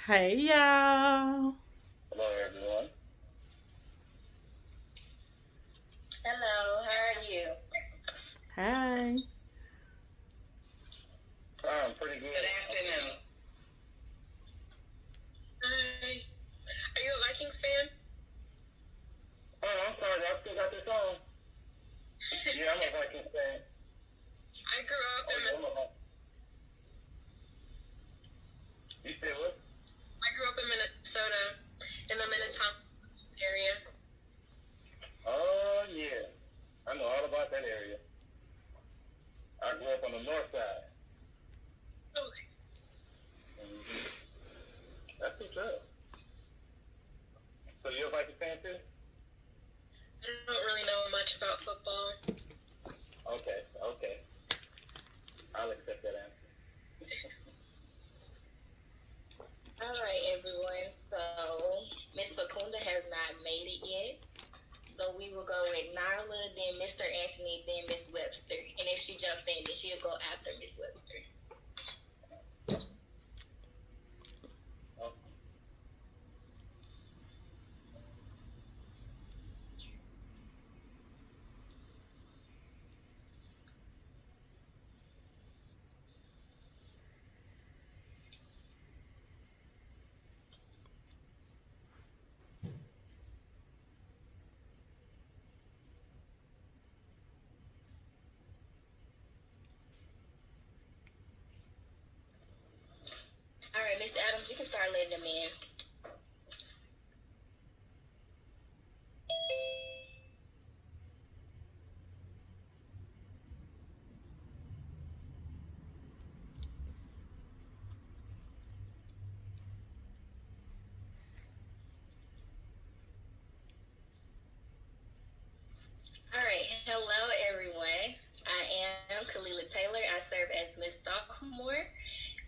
Hey y'all. Hello, everyone. Hello, how are you? Hey. I'm pretty good. Good afternoon. Hi. Are you a Vikings fan? Oh, I'm sorry. I still got this on. Yeah, I'm a Vikings fan. I grew up Oh, in yeah, I'm a Vikings. You said what? I grew up in Minnesota, in the Minnetonka area. Oh, yeah. I know all about that area. I grew up on the north side. Oh, Mm-hmm. That's what's up. So you're a Vikings fan too? I don't really know much about football. Okay, okay. I'll accept that answer. All right, everyone. So Miss Fakunda has not made it yet. So we will go with Nyla, then Mr. Anthony, then Miss Webster. And if she jumps in, then she'll go after Miss Webster. Oh, All right, Miss Adams, you can start letting them in. All right, hello everyone. I am Kalila Taylor. I serve as Miss Sophomore,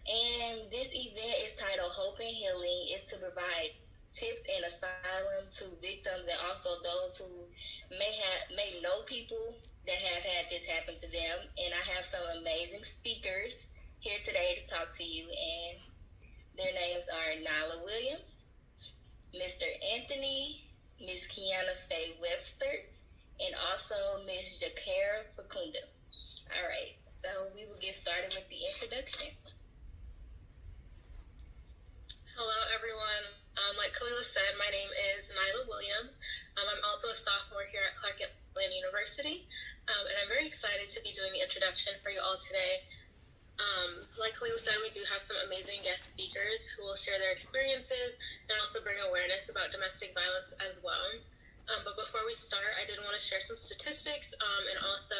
and this event is titled Hope and Healing. Is to provide tips and asylum to victims and also those who may know people that have had this happen to them. And I have some amazing speakers here today to talk to you, and their names are Nyla Williams, Mr. Anthony, Miss Kiana Faye Webster, and also Miss Jakara Fakunda. All right, so we will get started with the introduction. Hello, everyone. Like Kalila said, my name is Nyla Williams. I'm also a sophomore here at Clark Atlanta University, and I'm very excited to be doing the introduction for you all today. Like Kalila said, we do have some amazing guest speakers who will share their experiences and also bring awareness about domestic violence as well. But before we start, I did want to share some statistics and also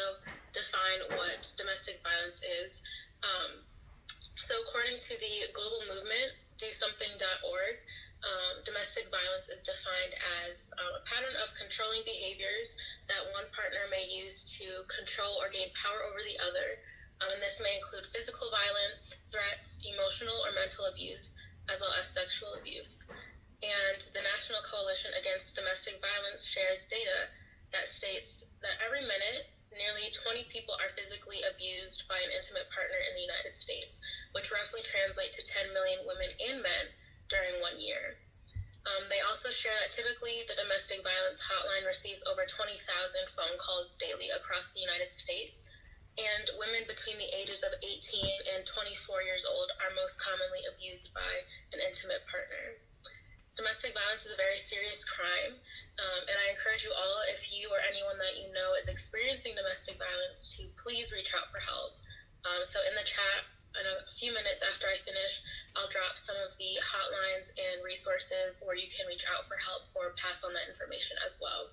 define what domestic violence is. So according to the global movement, DoSomething.org, domestic violence is defined as a pattern of controlling behaviors that one partner may use to control or gain power over the other. And this may include physical violence, threats, emotional or mental abuse, as well as sexual abuse. And the National Coalition Against Domestic Violence shares data that states that every minute, nearly 20 people are physically abused by an intimate partner in the United States, which roughly translate to 10 million women and men during 1 year. They also share that typically the domestic violence hotline receives over 20,000 phone calls daily across the United States, and women between the ages of 18 and 24 years old are most commonly abused by an intimate partner. Domestic violence is a very serious crime, and I encourage you all, if you or anyone that you know is experiencing domestic violence, to please reach out for help. So in the chat, in a few minutes after I finish, I'll drop some of the hotlines and resources where you can reach out for help or pass on that information as well.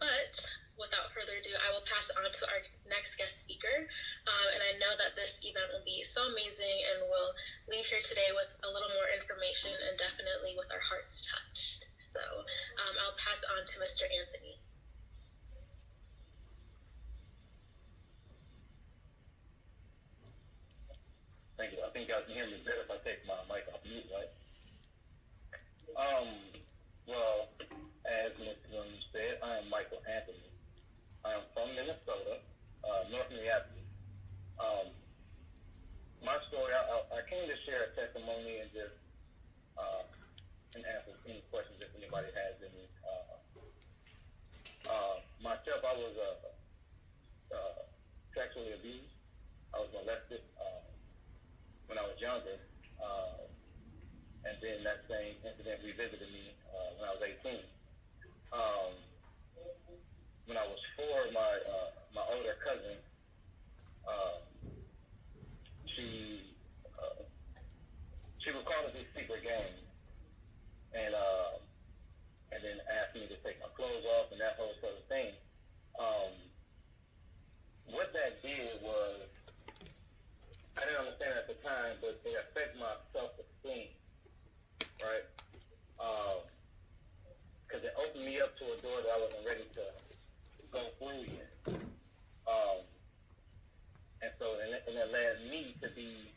But without further ado, I will pass it on to our next guest speaker. And I know that this event will be so amazing, and we'll leave here today with a little more information and definitely with our hearts touched. So I'll pass it on to Mr. Anthony. thank you. I think y'all can hear me better if I take my mic off mute, right? Well, as Mr. Williams said, I am Michael Anthony. I am from Minnesota, North Minneapolis. My story, I came to share a testimony, any questions if anybody has any. Myself, I was sexually abused. I was molested when I was younger, and then that same incident revisited me when I was 18. When I was 4, my older cousin, she would call us these secret games, and then asked me to take my clothes off and that whole sort of thing. What that did was, I didn't understand it at the time, but it affected my self-esteem, right? Because it opened me up to a door that I wasn't ready to go through yet. And so, and it led me to be,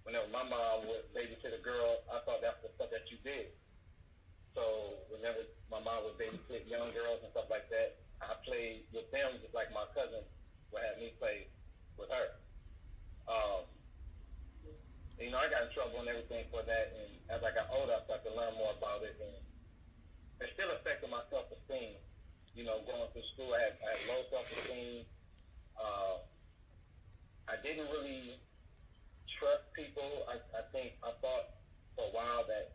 whenever my mom would babysit a girl, I thought that's the stuff that you did. So whenever my mom would babysit young girls and stuff like that, I played with them just like my cousin would have me play with her. You know, I got in trouble and everything for that, and as I got older, I started to learn more about it, and it still affected my self-esteem. You know, going through school, I had low self-esteem. I didn't really trust people. I thought for a while that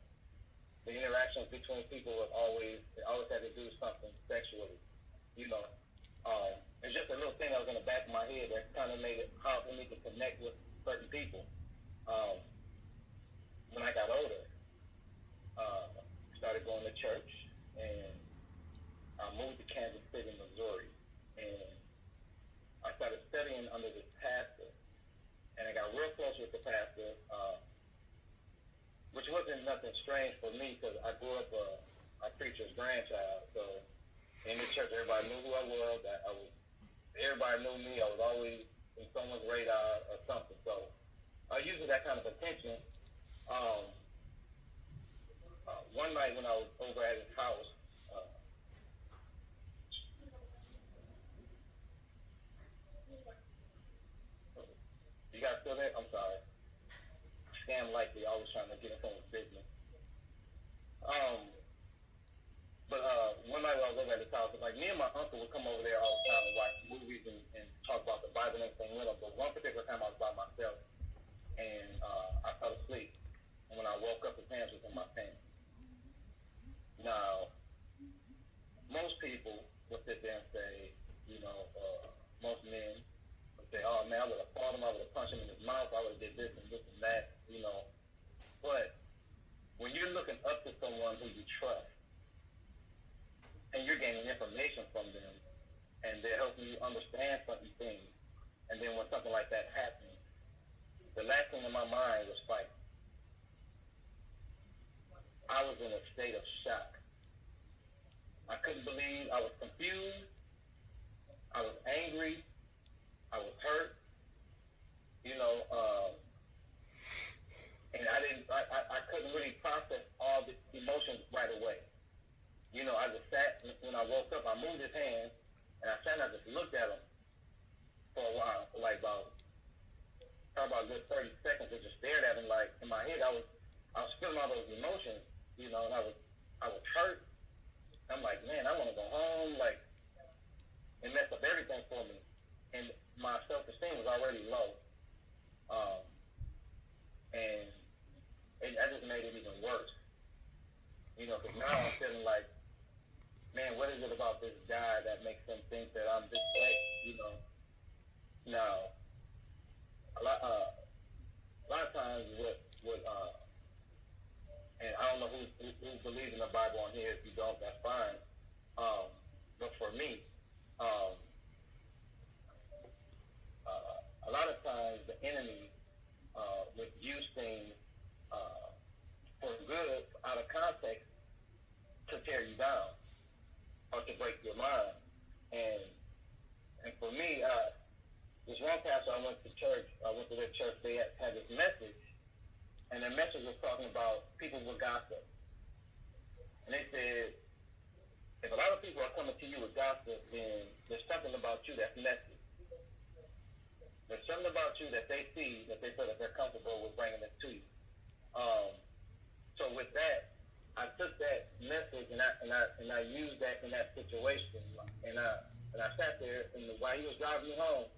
the interactions between people would always had to do something sexually, you know. It's just a little thing that was in the back of my head that kind of made it hard for me to connect with certain people. When I got older, started going to church, and I moved to Kansas City, Missouri, and I started studying under this pastor, and I got real close with the pastor, which wasn't nothing strange for me because I grew up a preacher's grandchild. So in the church, everybody knew who I was. Everybody knew me. I was always in someone's radar or something. So I used that kind of attention. One night when I was over at his house, you guys still there? I'm sorry. Scam likely, always trying to get in someone's business. But one night when I was over at his house, like me and my uncle would come over there all the time and watch movies and talk about the Bible and everything with him. But one particular time I was by myself, and I fell asleep. And when I woke up, his hands was in my pants. Now, most people would sit there and say, you know, most men would say, oh man, I would have fought him, I would have punched him in his mouth, I would have did this and that, you know. But when you're looking up to someone who you trust, and you're gaining information from them, and they're helping you understand certain things, and then when something like that happens, the last thing in my mind was fight. I was in a state of shock. I couldn't believe, I was confused, I was angry, I was hurt, you know, and I couldn't really process all the emotions right away. You know, I just sat, when I woke up, I moved his hand, and I sat and I just looked at him for a while, for like about a good 30 seconds, and just stared at him. Like, in my head, I was feeling all those emotions, you know, and I was hurt. I'm like, man, I want to go home. Like, it messed up everything for me. And my self-esteem was already low. And that just made it even worse. You know, because now I'm feeling like, man, what is it about this guy that makes him think that I'm this way, you know? Now, a lot of times and I don't know who believes in the Bible on here. If you don't, that's fine. But for me, a lot of times the enemy would use things for good out of context to tear you down or to break your mind. And for me, this one pastor I went to their church, they had this message, and their message was talking about people with gossip. And they said, if a lot of people are coming to you with gossip, then there's something about you that's messy. There's something about you that they see, that they feel that they're comfortable with bringing it to you. So with that, I took that message and I used that in that situation, and I sat there, and while he was driving me home,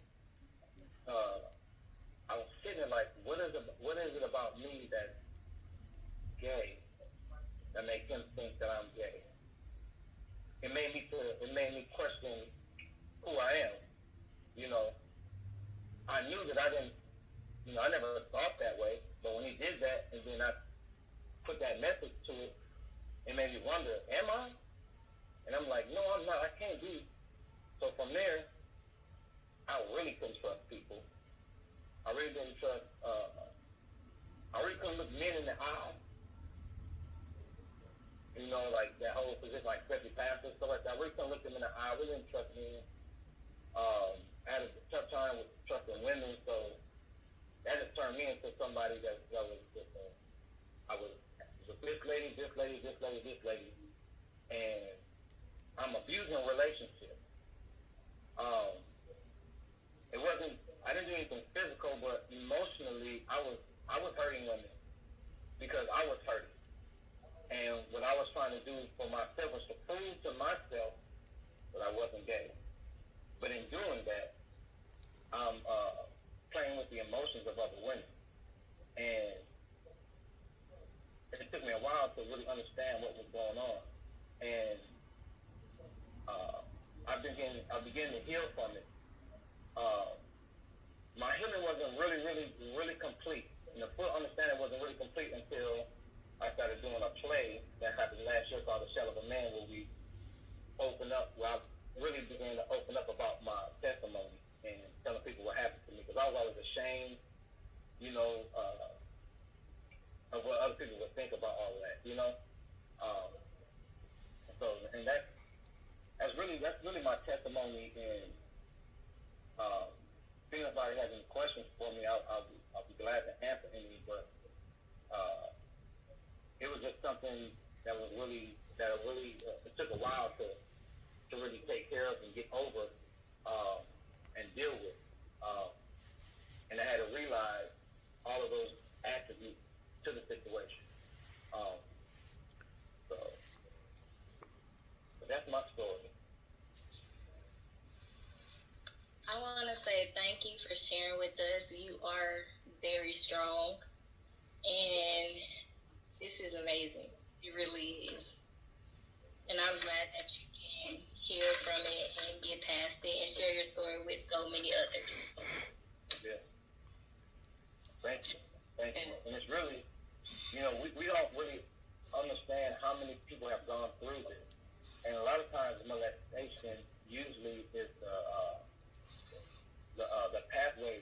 I was sitting there like, what is it about me that's gay that makes him think that I'm gay? It made me question who I am. You know, I knew that I didn't. You know, I never thought that way, but when he did that, and then I put that message to it, it made me wonder, am I? And I'm like, no, I'm not. I can't be. So from there, I really couldn't trust people. I really didn't trust. I really couldn't look men in the eye. You know, like that whole position, like especially pastors, stuff like that. I really couldn't look them in the eye. I really didn't trust men. I had a tough time with trusting women, so that just turned me into somebody that was just I was this lady, and I'm abusing relationships. It wasn't. I didn't do anything physical, but emotionally, I was hurting women because I was hurting, and what I was trying to do for myself was to prove to myself that I wasn't gay. But in doing that, I'm playing with the emotions of other women, and it took me a while to really understand what was going on, and I began to heal from it. My healing wasn't really complete, and the full understanding wasn't really complete until I started doing a play that happened last year called The Shell of a Man, where we opened up, where I really began to open up about my testimony and telling people what happened to me, because I was always ashamed, you know, of what other people would think about all of that, you know. And that's really my testimony. And if anybody has any questions for me, I'll be glad to answer any. But it was just something that it took a while to really take care of and get over and deal with. And I had to realize all of those attributes to the situation. So that's my story. I want to say thank you for sharing with us. You are very strong, and this is amazing. It really is. And I'm glad that you can heal from it and get past it and share your story with so many others. Yeah. Thank you. And it's really, you know, we don't really understand how many people have gone through this. And a lot of times molestation usually is the pathway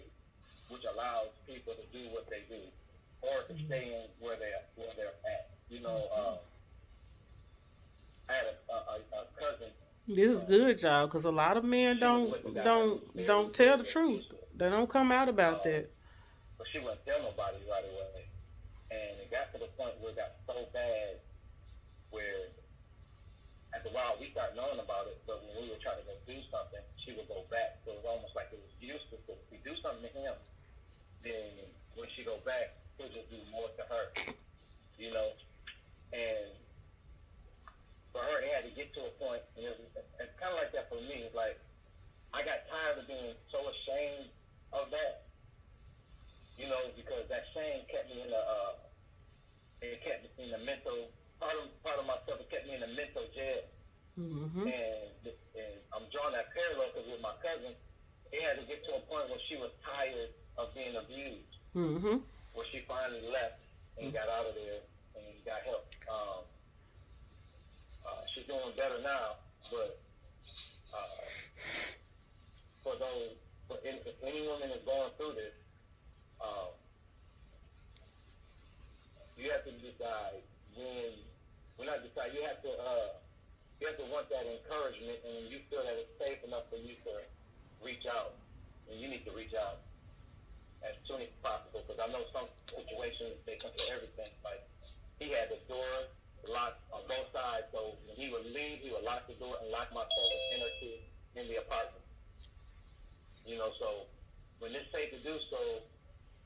which allows people to do what they do, or to stay in where they're at. You know, I had a cousin. This is good, y'all, because a lot of men don't tell the truth. They don't come out about that. But she wouldn't tell nobody right away, and it got to the point where it got so bad where after a while we started knowing about it, but when we were trying to go do something, she would go back. So it was almost like it was useless. If we do something to him, then when she go back, he'll just do more to her, you know. And for her, it had to get to a point, and it's kind of like that for me. It's like I got tired of being so ashamed of that, you know, because that shame kept me in the mental part of myself. It kept me in the mental jail. Mm-hmm. And I'm drawing that parallel because with my cousin, it had to get to a point where she was tired of being abused, where she finally left and got out of there and got help. She's doing better now, but if any woman is going through this, you have to decide you have to want that encouragement, and when you feel that it's safe enough for you to reach out, and you need to reach out as soon as possible, because I know some situations they come to everything. Like he had the door locked on both sides, so when he would leave, he would lock the door and lock myself and enter in the apartment. You know, so when it's safe to do so,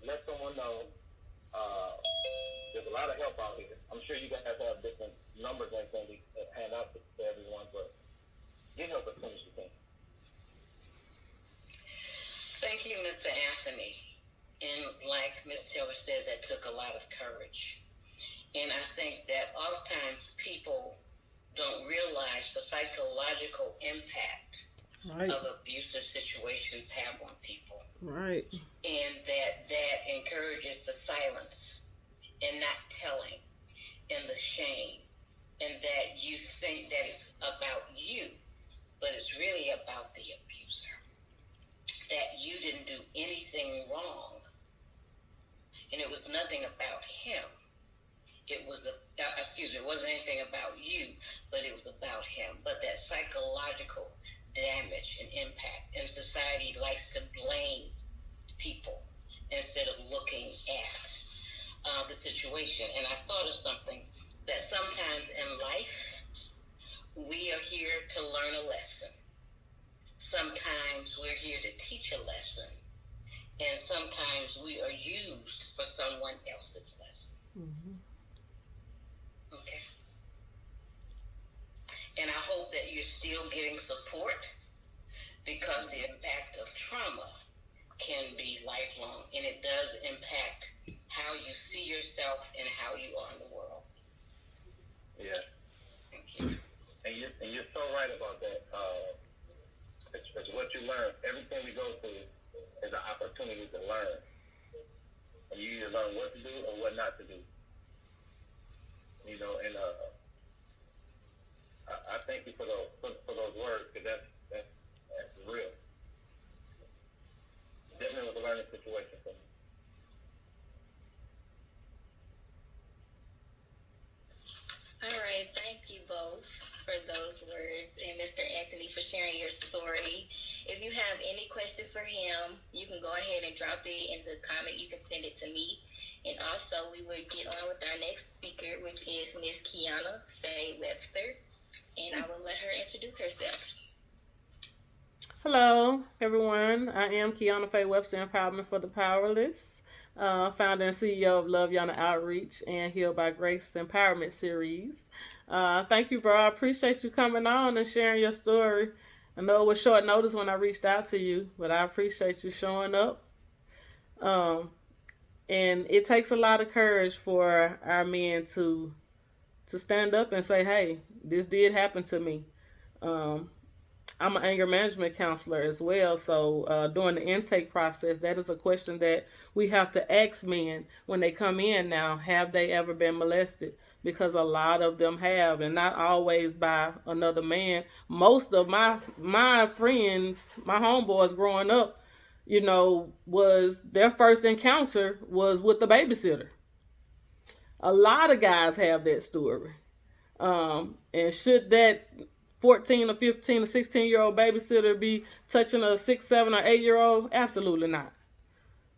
let someone know. There's a lot of help out here. I'm sure you guys have different numbers ain't going to pan out to everyone, but get help as soon as you can. Thank you, Mr. Anthony. And like Ms. Taylor said, that took a lot of courage. And I think that oftentimes people don't realize the psychological impact of abusive situations have on people. Right. And that encourages the silence and not telling and the shame, and that you think that it's about you, but it's really about the abuser. That you didn't do anything wrong, and it was nothing about him. It wasn't anything about you, but it was about him. But that psychological damage and impact, and society likes to blame people instead of looking at the situation. And I thought of something, that sometimes in life, we are here to learn a lesson. Sometimes we're here to teach a lesson. And sometimes we are used for someone else's lesson. Mm-hmm. Okay. And I hope that you're still getting support, because the impact of trauma can be lifelong, and it does impact how you see yourself and how you are in the world. Yeah. Thank you. And you're so right about that. It's what you learn. Everything we go through is an opportunity to learn. And you either learn what to do or what not to do. You know, and I thank you for those words, because that's real. Definitely was a learning situation for me. All right, thank you both for those words, and Mr. Anthony for sharing your story. If you have any questions for him, you can go ahead and drop it in the comment. You can send it to me. And also, we will get on with our next speaker, which is Ms. Kiana Faye Webster, and I will let her introduce herself. Hello, everyone. I am Kiana Faye Webster, Empowerment for the Powerless, founder and CEO of LoveYuna Outreach and Healed by Grace Empowerment Series. Thank you, bro. I appreciate you coming on and sharing your story. I know it was short notice when I reached out to you, but I appreciate you showing up. And it takes a lot of courage for our men to stand up and say, hey, this did happen to me. I'm an anger management counselor as well, so during the intake process, that is a question that we have to ask men when they come in now. Have they ever been molested? Because a lot of them have, and not always by another man. Most of my friends, my homeboys growing up, you know, was their first encounter was with the babysitter. A lot of guys have that story. And should that 14 or 15 or 16-year-old babysitter be touching a 6, 7, or 8-year-old? Absolutely not.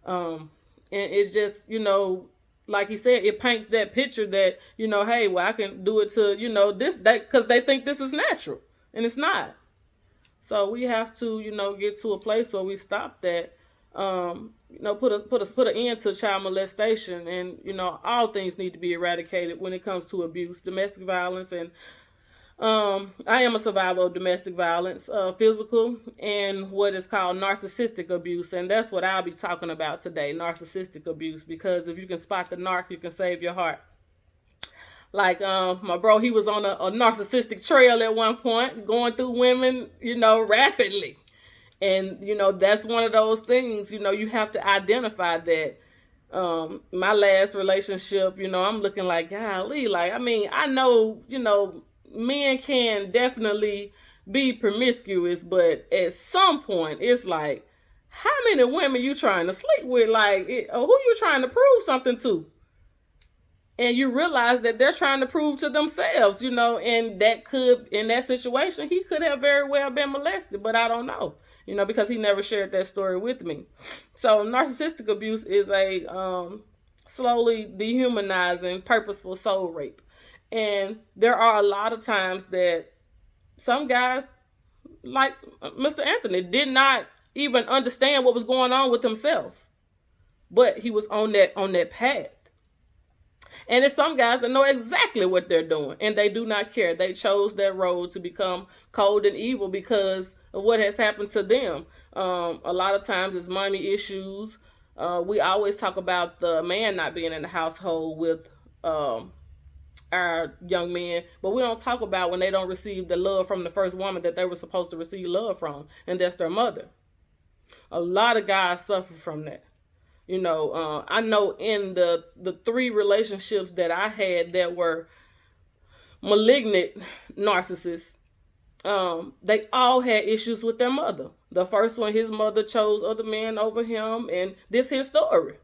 And it's just, you know, like he said, it paints that picture that, you know, hey, well, I can do it to, you know, this, that, because they think this is natural, and it's not. So we have to, you know, get to a place where we stop that. You know, put an end to child molestation, and you know, all things need to be eradicated when it comes to abuse, domestic violence, and I am a survivor of domestic violence, physical and what is called narcissistic abuse, and that's what I'll be talking about today, narcissistic abuse, because if you can spot the narc, you can save your heart. Like my bro, he was on a narcissistic trail at one point, going through women, you know, rapidly. And, you know, that's one of those things, you know, you have to identify that. My last relationship, you know, I'm looking like, golly, like, I mean, I know, you know, men can definitely be promiscuous, but at some point, it's like, how many women you trying to sleep with? Like, who you trying to prove something to? And you realize that they're trying to prove to themselves, you know, and that could, in that situation, he could have very well been molested, but I don't know, you know, because he never shared that story with me. So narcissistic abuse is a slowly dehumanizing, purposeful soul rape. And there are a lot of times that some guys, like Mr. Anthony, did not even understand what was going on with himself, but he was on that path. And it's some guys that know exactly what they're doing, and they do not care. They chose that road to become cold and evil because of what has happened to them. A lot of times it's money issues. We always talk about the man not being in the household with our young men, but we don't talk about when they don't receive the love from the first woman that they were supposed to receive love from, and that's their mother. A lot of guys suffer from that. I know in the 3 relationships that I had that were malignant narcissists, they all had issues with their mother. The first one, his mother chose other men over him, and this his story.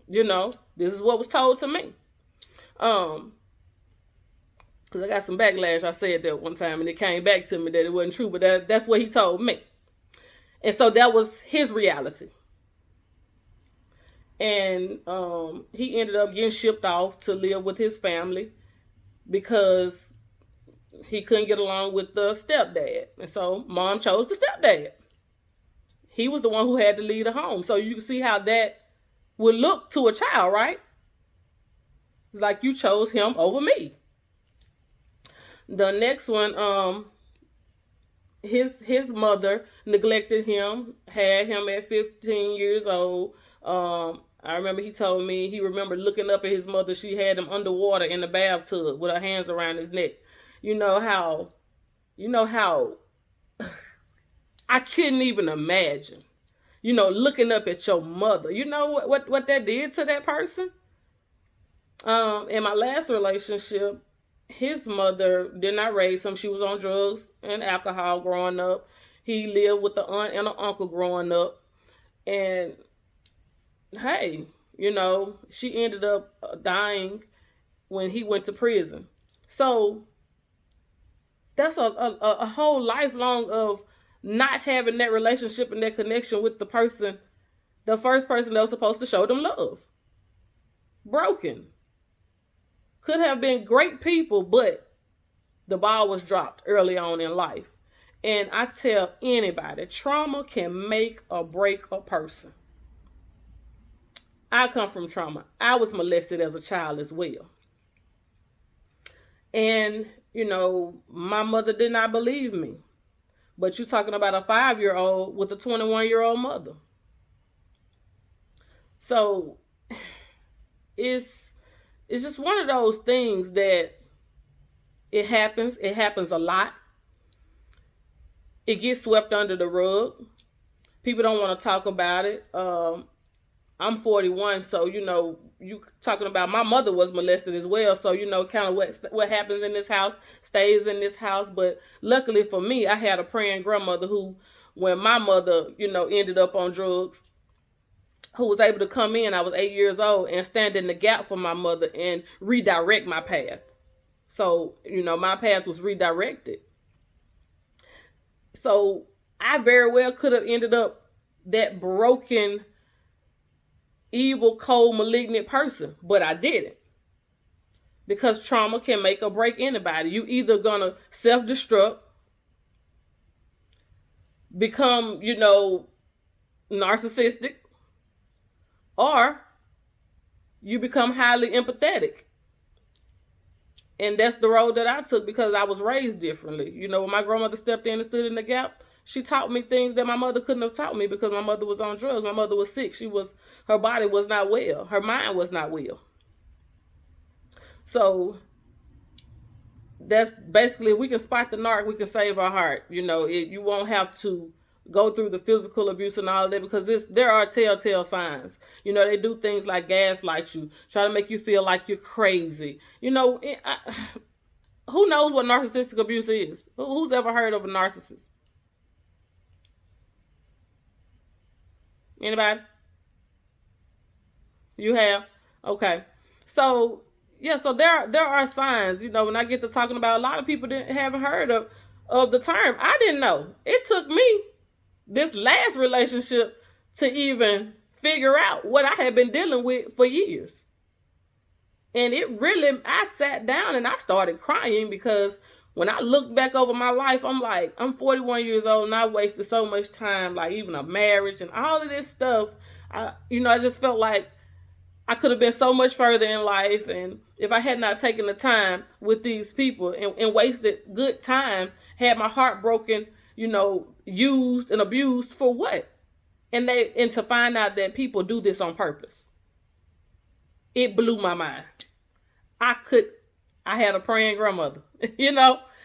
This is what was told to me. Because I got some backlash. I said that one time, and it came back to me that it wasn't true, but that's what he told me. And so that was his reality. And he ended up getting shipped off to live with his family because he couldn't get along with the stepdad. And so mom chose the stepdad. He was the one who had to leave the home. So you can see how that would look to a child, right? It's like you chose him over me. The next one, his mother neglected him, had him at 15 years old. I remember he told me he remembered looking up at his mother. She had him underwater in the bathtub with her hands around his neck. You know how I couldn't even imagine, looking up at your mother. You know what that did to that person? In my last relationship, his mother did not raise him. She was on drugs and alcohol growing up. He lived with the aunt and an uncle growing up. And hey, she ended up dying when he went to prison. So that's a whole lifelong of not having that relationship and that connection with the person, the first person that was supposed to show them love. Broken. Could have been great people, but the ball was dropped early on in life. And I tell anybody, trauma can make or break a person. I come from trauma. I was molested as a child as well. And, my mother did not believe me. But you're talking about a 5-year-old with a 21-year-old mother. So it's just one of those things that it happens. It happens a lot. It gets swept under the rug. People don't want to talk about it. I'm 41, so you talking about my mother was molested as well. So kind of what happens in this house stays in this house. But luckily for me, I had a praying grandmother who, when my mother ended up on drugs, who was able to come in. I was 8 years old and stand in the gap for my mother and redirect my path. So my path was redirected. So I very well could have ended up that broken, evil, cold, malignant person, but I didn't. Because trauma can make or break anybody. You either gonna self-destruct, become, narcissistic, or you become highly empathetic. And that's the road that I took because I was raised differently. When my grandmother stepped in and stood in the gap, she taught me things that my mother couldn't have taught me because my mother was on drugs. My mother was sick. Her body was not well. Her mind was not well. So that's basically, we can spot the narc, we can save our heart. You won't have to go through the physical abuse and all of that because there are telltale signs. They do things like gaslight you, try to make you feel like you're crazy. Who knows what narcissistic abuse is? Who's ever heard of a narcissist? Anybody? You have? Okay. So, yeah, so there are signs, when I get to talking about, a lot of people haven't heard of the term. I didn't know. It took me this last relationship to even figure out what I had been dealing with for years. And I sat down and I started crying because when I look back over my life, I'm like, I'm 41 years old and I wasted so much time, like even a marriage and all of this stuff. I just felt like I could have been so much further in life, and if I had not taken the time with these people and wasted good time, had my heart broken, used and abused for what? And to find out that people do this on purpose. It blew my mind. I had a praying grandmother,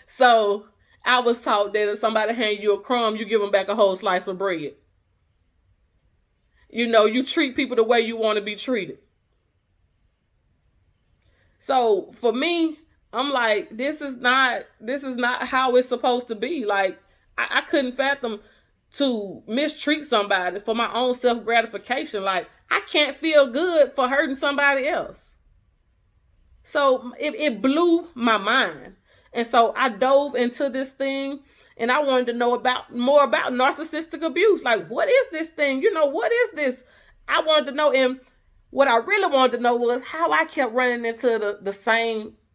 So I was taught that if somebody hand you a crumb, you give them back a whole slice of bread. You treat people the way you want to be treated. So for me, I'm like, this is not how it's supposed to be. Like, I couldn't fathom to mistreat somebody for my own self gratification. Like, I can't feel good for hurting somebody else. So it blew my mind. And so I dove into this thing, and I wanted to know more about narcissistic abuse. Like, what is this thing? What is this? I wanted to know. And what I really wanted to know was how I kept running into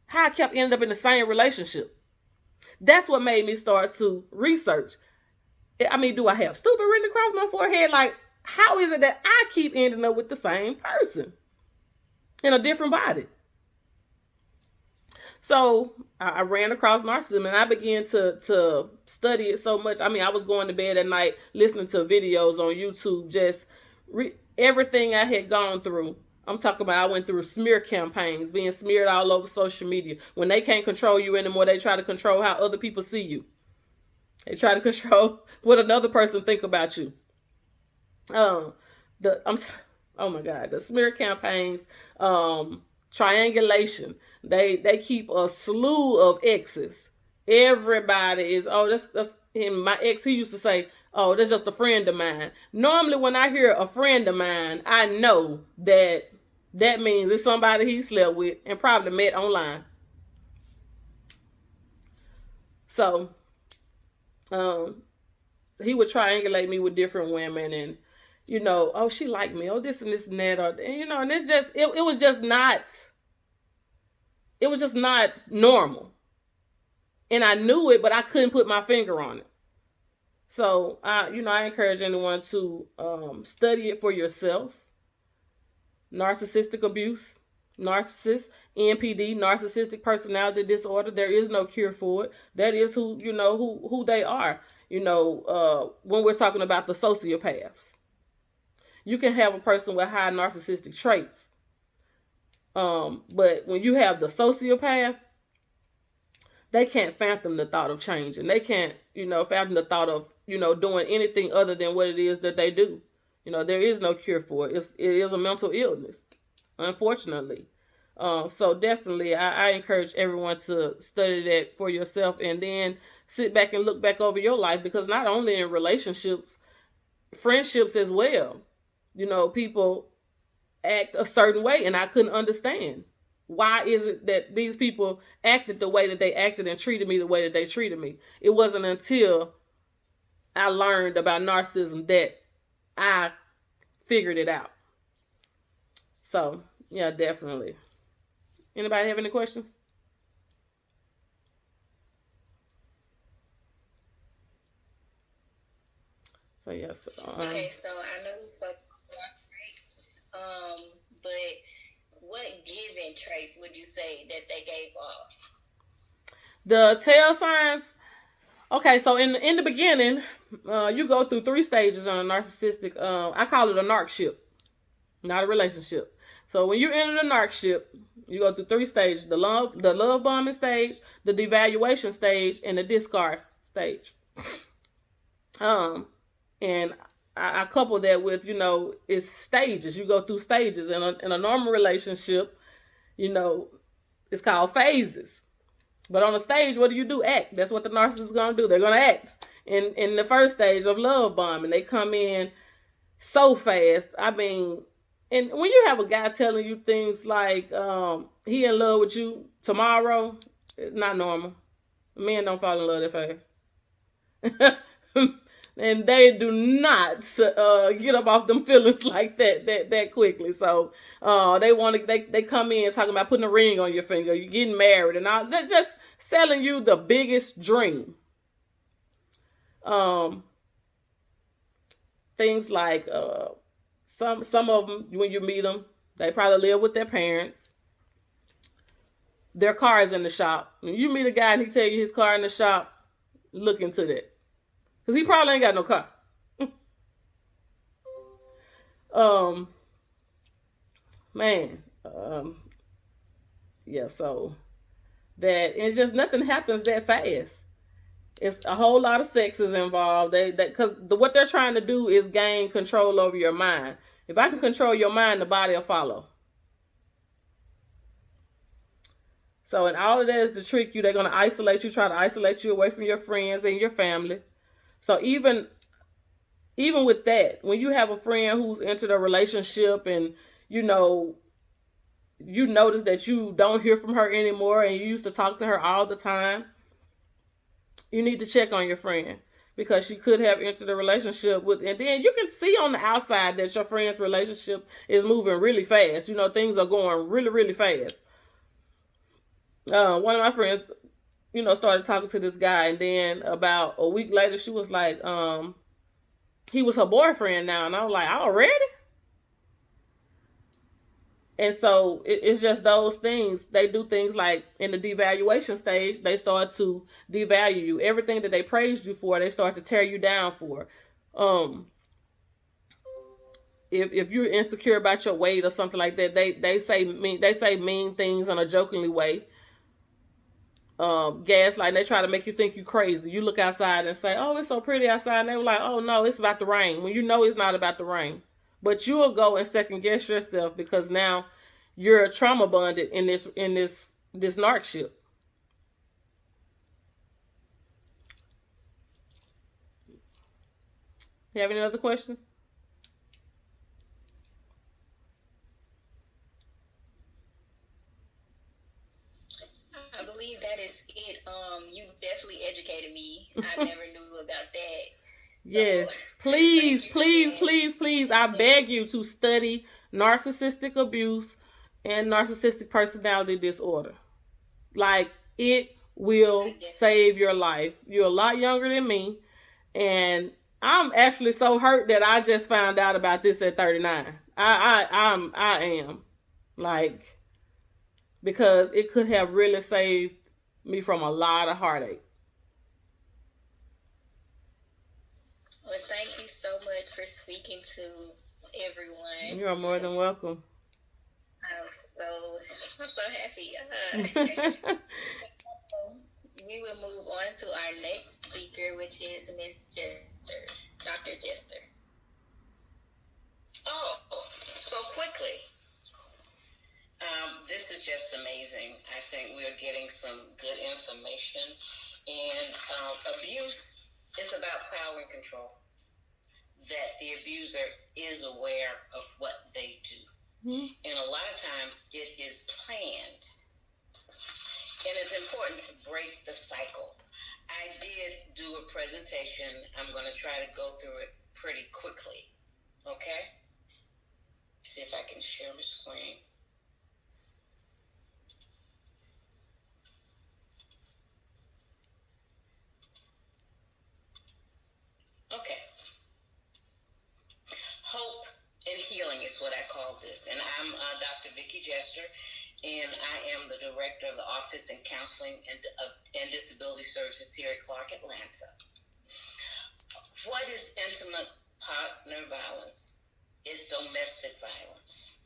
how I kept ending up in the same relationship. That's what made me start to research. I mean, do I have stupid written across my forehead? Like, how is it that I keep ending up with the same person in a different body? So I ran across narcissism, and I began to study it so much. I mean, I was going to bed at night listening to videos on YouTube, just everything I had gone through. I'm talking about I went through smear campaigns, being smeared all over social media. When they can't control you anymore, they try to control how other people see you. They try to control what another person think about you. Oh my God, the smear campaigns, triangulation. They keep a slew of exes. Everybody is, that's him. My ex, he used to say, oh, that's just a friend of mine. Normally when I hear a friend of mine, I know that means it's somebody he slept with and probably met online. So he would triangulate me with different women, and oh, she liked me, oh, this and this and that, and it's just it was just not normal. And I knew it, but I couldn't put my finger on it. So I encourage anyone to study it for yourself. Narcissistic abuse, narcissist, NPD, narcissistic personality disorder. There is no cure for it. That is who they are. When we're talking about the sociopaths, you can have a person with high narcissistic traits. But when you have the sociopath, they can't fathom the thought of changing. They can't, fathom the thought of, doing anything other than what it is that they do. There is no cure for it. It is a mental illness, unfortunately. So definitely, I encourage everyone to study that for yourself, and then sit back and look back over your life, because not only in relationships, friendships as well, people act a certain way, and I couldn't understand. Why is it that these people acted the way that they acted and treated me the way that they treated me? It wasn't until I learned about narcissism that I figured it out. So, yeah, definitely. Anybody have any questions? So, yes. Okay, so I know you spoke about traits, but what given traits would you say that they gave off? The tell signs. Okay, so in the beginning, you go through 3 stages on a narcissistic. I call it a narcship, not a relationship. So when you enter the narcship, you go through 3 stages: the love bombing stage, the devaluation stage, and the discard stage. And I couple that with, it's stages. You go through stages. In a normal relationship, it's called phases. But on a stage, what do? Act. That's what the narcissist is going to do. They're going to act. In the first stage of love bombing, they come in so fast. I mean, and when you have a guy telling you things like he in love with you tomorrow, it's not normal. Men don't fall in love that fast. And they do not get up off them feelings like that quickly. So they come in talking about putting a ring on your finger, you getting married, and all. They're just selling you the biggest dream. Things like some of them, when you meet them, They probably live with their parents. Their car is in the shop. When you meet a guy and he tell you his car in the shop, look into that. Because he probably ain't got no car. Man. Yeah, so that it's just nothing happens that fast. It's a whole lot of sex is involved. Because what they're trying to do is gain control over your mind. If I can control your mind, the body will follow. So, and all of that is to trick you. They're going to isolate you, try to isolate you away from your friends and your family. So even with that, when you have a friend who's entered a relationship and you notice that you don't hear from her anymore and you used to talk to her all the time, you need to check on your friend, because she could have entered a relationship with, and then you can see on the outside that your friend's relationship is moving really fast. Things are going really, really fast. One of my friends, started talking to this guy, and then about a week later, she was like, he was her boyfriend now, and I was like, already? And so it's just those things. They do things like in the devaluation stage, they start to devalue you. Everything that they praised you for, they start to tear you down for. If you're insecure about your weight or something like that, they say mean things in a jokingly way. Gaslight. They try to make you think you crazy. You look outside and say, "Oh, it's so pretty outside," and they were like, "Oh no, it's about the rain." When you know it's not about the rain. But you will go and second guess yourself because now you're trauma bonded in this narcship. You have any other questions? I believe that is it. You definitely educated me. I never knew about that. Yes. So, please, I beg you to study narcissistic abuse and narcissistic personality disorder. Like, it will save your life. You're a lot younger than me, and I'm actually so hurt that I just found out about this at 39. I am, like, because it could have really saved me from a lot of heartache. Well, thank you so much for speaking to everyone. You are more than welcome. I'm so happy. We will move on to our next speaker, which is Miss Jester, Dr. Jester. Oh, so quickly. This is just amazing. I think we are getting some good information. And abuse is about power and control. That the abuser is aware of what they do. Mm-hmm. And a lot of times it is planned. And it's important to break the cycle. I did do a presentation. I'm going to try to go through it pretty quickly. Okay? See if I can share my screen. Okay. Hope and healing is what I call this. And I'm Dr. Vicki Jester, and I am the director of the Office in Counseling and Disability Services here at Clark, Atlanta. What is intimate partner violence? It's domestic violence.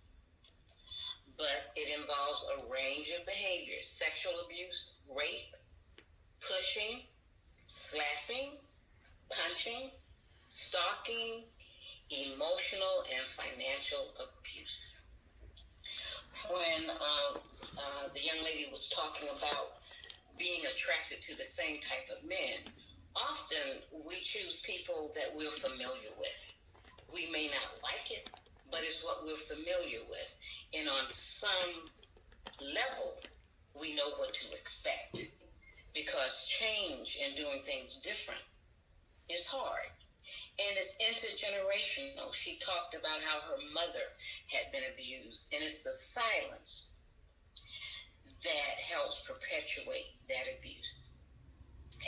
But it involves a range of behaviors: sexual abuse, rape, pushing, slapping, punching, stalking, emotional and financial abuse. When the young lady was talking about being attracted to the same type of men, often we choose people that we're familiar with. We may not like it, but it's what we're familiar with. And on some level, we know what to expect, because change and doing things different is hard. And it's intergenerational. She talked about how her mother had been abused, and it's the silence that helps perpetuate that abuse.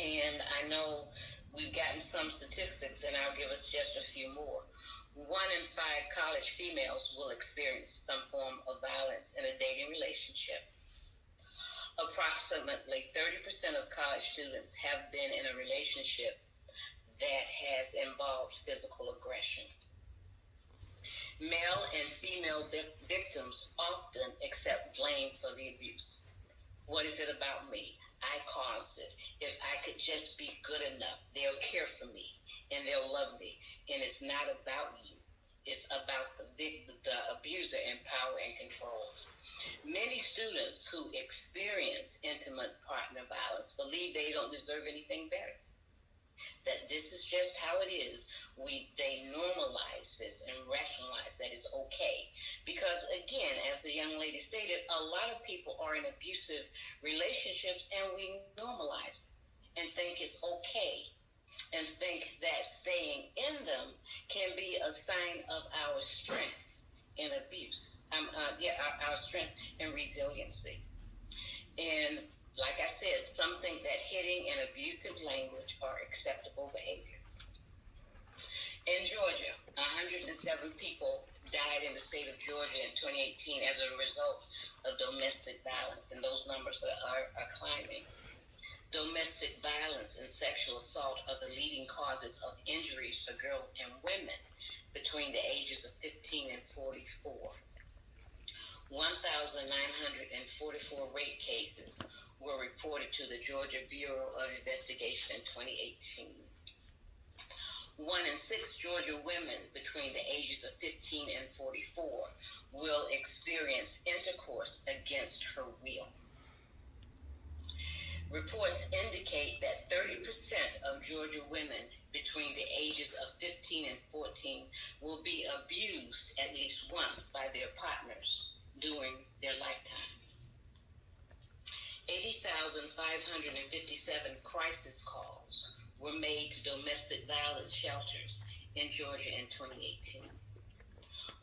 And I know we've gotten some statistics, and I'll give us just a few more. 1 in 5 college females will experience some form of violence in a dating relationship. Approximately 30% of college students have been in a relationship that has involved physical aggression. Male and female victims often accept blame for the abuse. What is it about me? I caused it. If I could just be good enough, they'll care for me and they'll love me. And it's not about you. It's about the abuser in power and control. Many students who experience intimate partner violence believe they don't deserve anything better, that this is just how it is. They normalize this and rationalize that it's okay. Because again, as the young lady stated, a lot of people are in abusive relationships and we normalize and think it's okay and think that staying in them can be a sign of our strength in abuse. Our strength and resiliency. And like I said, some think that hitting and abusive language are acceptable behavior. In Georgia, 107 people died in the state of Georgia in 2018 as a result of domestic violence, and those numbers are climbing. Domestic violence and sexual assault are the leading causes of injuries for girls and women between the ages of 15 and 44. 1,944 rape cases were reported to the Georgia Bureau of Investigation in 2018. 1 in 6 Georgia women between the ages of 15 and 44 will experience intercourse against her will. Reports indicate that 30% of Georgia women between the ages of 15 and 14 will be abused at least once by their partners during their lifetimes. 80,557 crisis calls were made to domestic violence shelters in Georgia in 2018.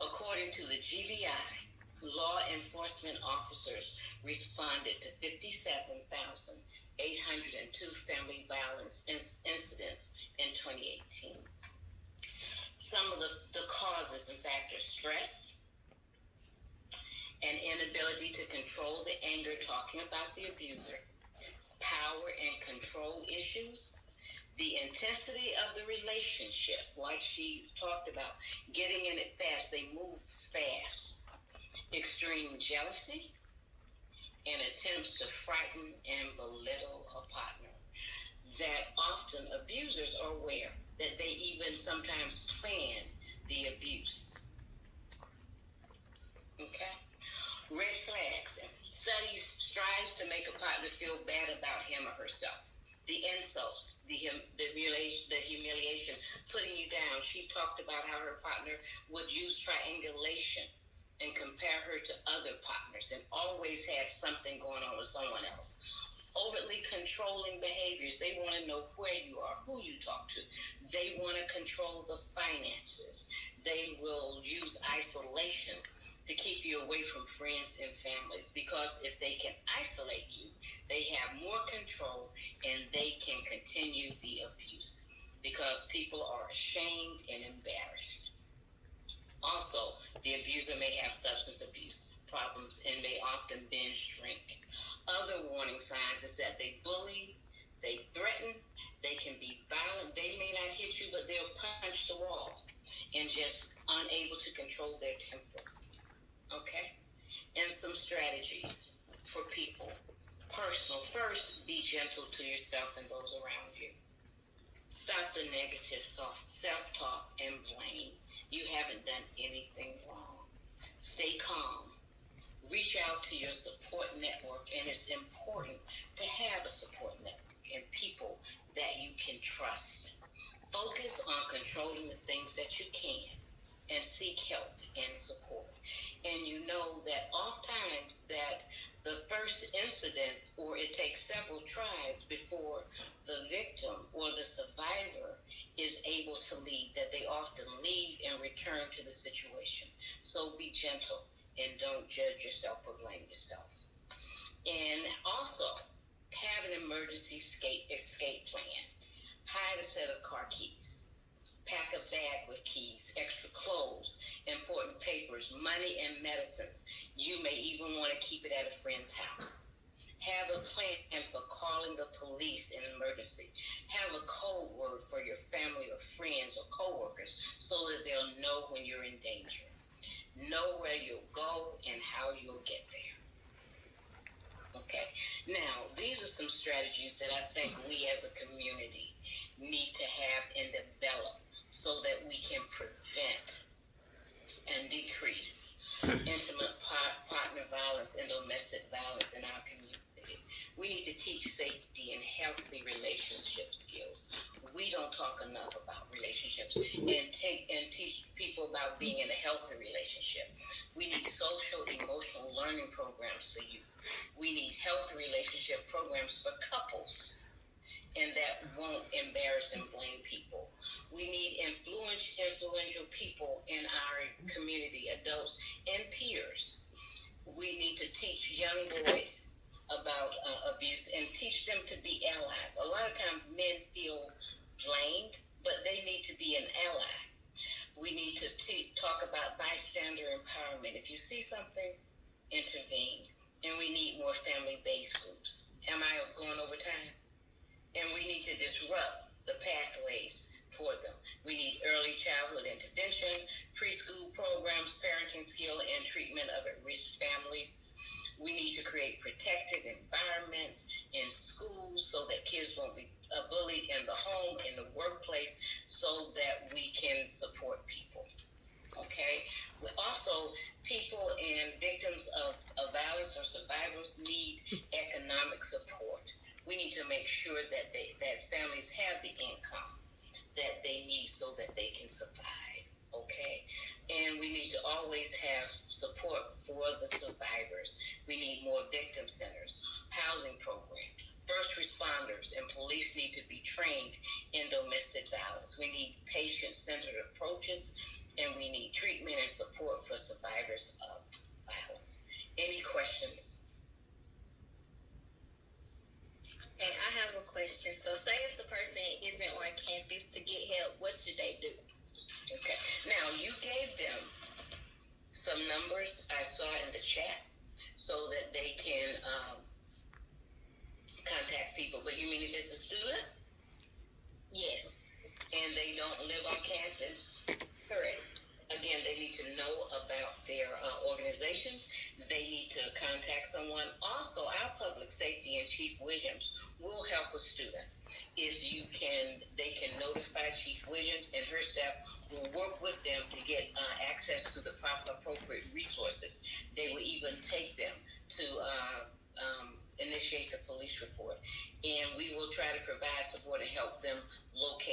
According to the GBI, law enforcement officers responded to 57,802 family violence incidents in 2018. Some of the causes and factors: stress, an inability to control the anger talking about the abuser, power and control issues, the intensity of the relationship, like she talked about, getting in it fast, they move fast, extreme jealousy, and attempts to frighten and belittle a partner. That often abusers are aware that they even sometimes plan the abuse. Okay? Red flags. Studies strives to make a partner feel bad about him or herself. The insults, the humiliation, putting you down. She talked about how her partner would use triangulation and compare her to other partners and always had something going on with someone else. Overtly controlling behaviors. They want to know where you are, who you talk to. They want to control the finances. They will use isolation to keep you away from friends and families, because if they can isolate you, they have more control and they can continue the abuse because people are ashamed and embarrassed. Also, the abuser may have substance abuse problems and may often binge drink. Other warning signs is that they bully, they threaten, they can be violent. They may not hit you, but they'll punch the wall and just unable to control their temper. Okay? And some strategies for people. Personal. First, be gentle to yourself and those around you. Stop the negative self-talk and blame. You haven't done anything wrong. Stay calm. Reach out to your support network, and it's important to have a support network and people that you can trust. Focus on controlling the things that you can and seek help and support. And you know that oftentimes that the first incident, or it takes several tries before the victim or the survivor is able to leave, that they often leave and return to the situation. So be gentle and don't judge yourself or blame yourself. And also have an emergency escape plan. Hide a set of car keys. Pack a bag with keys, extra clothes, important papers, money, and medicines. You may even want to keep it at a friend's house. Have a plan for calling the police in an emergency. Have a code word for your family or friends or coworkers so that they'll know when you're in danger. Know where you'll go and how you'll get there. Okay, now these are some strategies that I think we as a community need to have and develop so that we can prevent and decrease intimate partner violence and domestic violence in our community. We need to teach safety and healthy relationship skills. We don't talk enough about relationships and teach people about being in a healthy relationship. We need social emotional learning programs for youth. We need healthy relationship programs for couples, and that won't embarrass and blame people. We need influential people in our community, adults and peers. We need to teach young boys about abuse and teach them to be allies. A lot of times men feel blamed, but they need to be an ally. We need to talk about bystander empowerment. If you see something, intervene. And we need more family-based groups. Am I going over time? And we need to disrupt the pathways toward them. We need early childhood intervention, preschool programs, parenting skill, and treatment of at-risk families. We need to create protected environments in schools so that kids won't be bullied in the home, in the workplace, so that we can support people. Okay? We also, people and victims of violence or survivors need economic support. We need to make sure that families have the income that they need so that they can survive. Okay? And we need to always have support for the survivors. We need more victim centers, housing programs. First responders and police need to be trained in domestic violence. We need patient-centered approaches, and we need treatment and support for survivors of violence. Any questions? And I have a question. So say if the person isn't on campus to get help, what should they do? Okay. Now, you gave them some numbers I saw in the chat so that they can contact people. But you mean if it's a student? Yes. And they don't live on campus? Correct. Again, they need to know about their organizations. They need to contact someone. Also, our public safety and Chief Williams will help a student. If you can, they can notify Chief Williams, and her staff will work with them to get access to the proper appropriate resources. They will even take them to initiate the police report. And we will try to provide support and help them locate